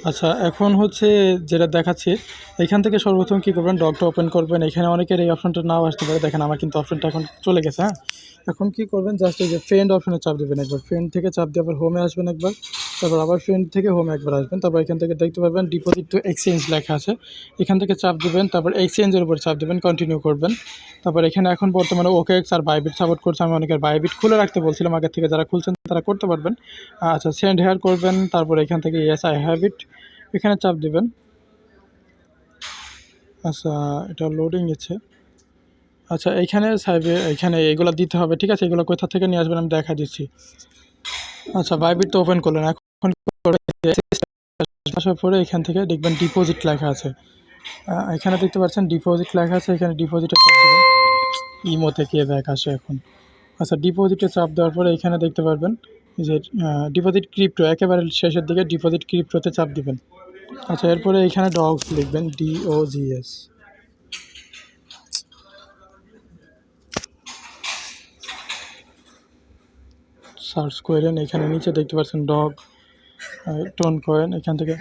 আচ্ছা, এখন হচ্ছে যেটা দেখাচ্ছি, এখান থেকে সর্বপ্রথম কী করবেন, ডকটা ওপেন করবেন। এখানে অনেকের এই অপশনটা নাও আসতে পারে। দেখেন আমার কিন্তু অপশনটা এখন চলে গেছে, হ্যাঁ? এখন কী করবেন, জাস্ট এই যে ফ্রেন্ড অপশনে চাপ দেবেন একবার। ফ্রেন্ড থেকে চাপ দিয়ে আবার হোমে আসবেন একবার। তারপর আবার ফ্রেন্ড থেকে হোমে একবার আসবেন। তারপর এখান থেকে দেখতে পারবেন ডিপোজিট টু এক্সচেঞ্জ লেখা আছে। এখান থেকে চাপ দিবেন, তারপর এক্সচেঞ্জের উপর চাপ দিবেন, কন্টিনিউ করবেন। তারপর এখানে এখন বর্তমানে OKX আর বাইবিট সাপোর্ট করছে। আমি অনেকের বাইবিট খুলে রাখতে বলছিলাম আগের থেকে, যারা খুলছেন তারা করতে পারবেন। আচ্ছা, সেন্ড হেয়ার করবেন। তারপর এখান থেকে ইয়েস আই হ্যাভ ইট, এখানে চাপ দিবেন। আচ্ছা, এটা লোডিং নিচ্ছে। আচ্ছা, এইখানে সাইবে এখানে এগুলো দিতে হবে, ঠিক আছে? এগুলো কোথা থেকে নিয়ে আসবেন আমি দেখা দিচ্ছি। আচ্ছা, বাইবিট তো ওপেন করলেন। এখন আসার পরে এখান থেকে দেখবেন ডিপোজিট লেখা আছে। এখানে দেখতে পাচ্ছেন ডিপোজিট লেখা আছে। এখানে ডিপোজিটে চাপ দেবেন। ইমোতে কে ব্যাক আসে এখন। আচ্ছা, ডিপোজিটে চাপ দেওয়ার পরে এখানে দেখতে পারবেন যে ডিপোজিট ক্রিপ্টো, একেবারে শেষের দিকে ডিপোজিট ক্রিপ্টোতে চাপ দিবেন। আচ্ছা, এরপরে এখানে ডগস লিখবেন, DOGS। সার্চ করেন, এখানে নিচে দেখতে পাচ্ছেন ডগ টোন কয়েন। এখান থেকে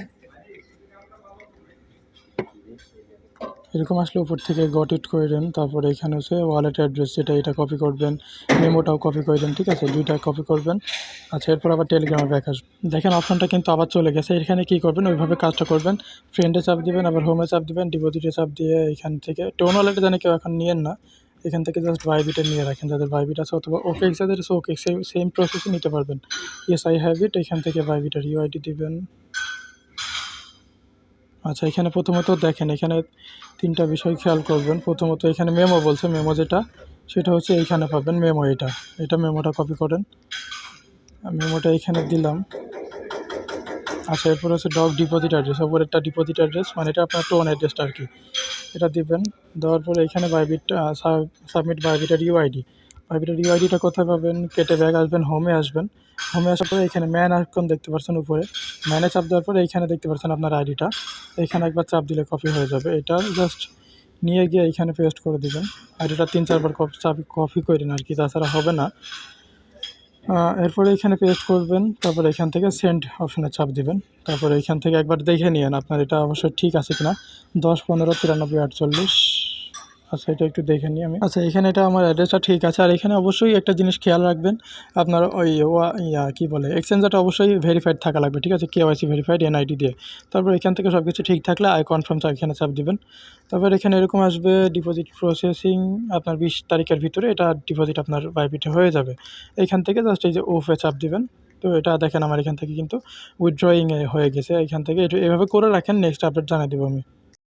এরকম আসলে উপর থেকে গট ইট করে দেন। তারপরে এখানে হচ্ছে ওয়ালেট অ্যাড্রেস, যেটা এটা কপি করবেন, মেমোটাও কপি করে দেন, ঠিক আছে? দুইটা কপি করবেন। আচ্ছা, এরপর আবার টেলিগ্রামে ব্যাক আসবেন। দেখেন অপশনটা কিন্তু আবার চলে গেছে। এখানে কী করবেন, ওইভাবে কাজটা করবেন। ফ্রেন্ডে চাপ দিবেন, আবার হোমে চাপ দিবেন, ডিপোজিটে চাপ দিয়ে এখান থেকে টোন ওয়ালেটে জানি কেউ এখন নিয়েন না, এখান থেকে জাস্ট বাইবিটে নিয়ে রাখেন যাদের বাইবিট আছে, অথবা OKX যাদের আছে OKX সেম প্রসেসে নিতে পারবেন। ইয়েস আই হ্যাভ ইট, এখান থেকে বাইবিটের UID দিবেন। আচ্ছা, এখানে প্রথমত দেখেন, এখানে 3টা বিষয় খেয়াল করবেন। প্রথমত এখানে মেমো বলছে, মেমো যেটা সেটা হচ্ছে এইখানে পাবেন মেমো, এটা মেমোটা কপি করেন। মেমোটা এখানে দিলাম। আচ্ছা, এরপর হচ্ছে ডগ ডিপোজিট অ্যাড্রেস, ওপরেরটা ডিপোজিট অ্যাড্রেস, মানে এটা আপনার টোন অ্যাড্রেসটা আর কি, এটা দিবেন। দেওয়ার পরে এখানে বাইবিট সাবমিট বাইবিটের ইউআইডি। বাইবিটের ইউআইডিটা কোথায় পাবেন, কেটে ব্যাক আসবেন, হোমে আসবেন। হোমে আসার পরে এখানে ম্যান আইকন দেখতে পাচ্ছেন উপরে, ম্যানে চাপ দেওয়ার পরে এইখানে দেখতে পাচ্ছেন আপনার আইডিটা, এখানে একবার চাপ দিলে কপি হয়ে যাবে। এটা জাস্ট নিয়ে গিয়ে এইখানে পেস্ট করে দেবেন। আইডিটা 3-4 বার কপি করে দিন আর কি, তাছাড়া হবে না। এরপরে এখানে পেস্ট করবেন। তারপরে এখান থেকে সেন্ড অপশনে চাপ দিবেন। তারপরে এখান থেকে একবার দেখে নিন আপনার এটা অবশ্যই ঠিক আছে কিনা। 10 15 93 48। আচ্ছা, এটা একটু দেখে নিই আমি। আচ্ছা, এখানে এটা আমার অ্যাড্রেসটা ঠিক আছে। আর এখানে অবশ্যই একটা জিনিস খেয়াল রাখবেন, আপনার ওই কী বলে, এক্সচেঞ্জারটা অবশ্যই ভেরিফাইড থাকা লাগবে, ঠিক আছে? KYC ভেরিফাইড NID দিয়ে। তারপর এখান থেকে সব কিছু ঠিক থাকলে আই কনফার্ম এখানে চাপ দিবেন। তারপর এখানে এরকম আসবে ডিপোজিট প্রসেসিং, আপনার 20 তারিখের ভিতরে এটা ডিপোজিট আপনার বাইবিটে হয়ে যাবে। এইখান থেকে জাস্ট এই যে ওফে চাপ দিবেন। তো এটা দেখেন আমার এখান থেকে কিন্তু উইথড্রয়িং হয়ে গেছে। এখান থেকে এটা এভাবে করে রাখেন, নেক্সট আপডেট জানিয়ে দেবো আমি।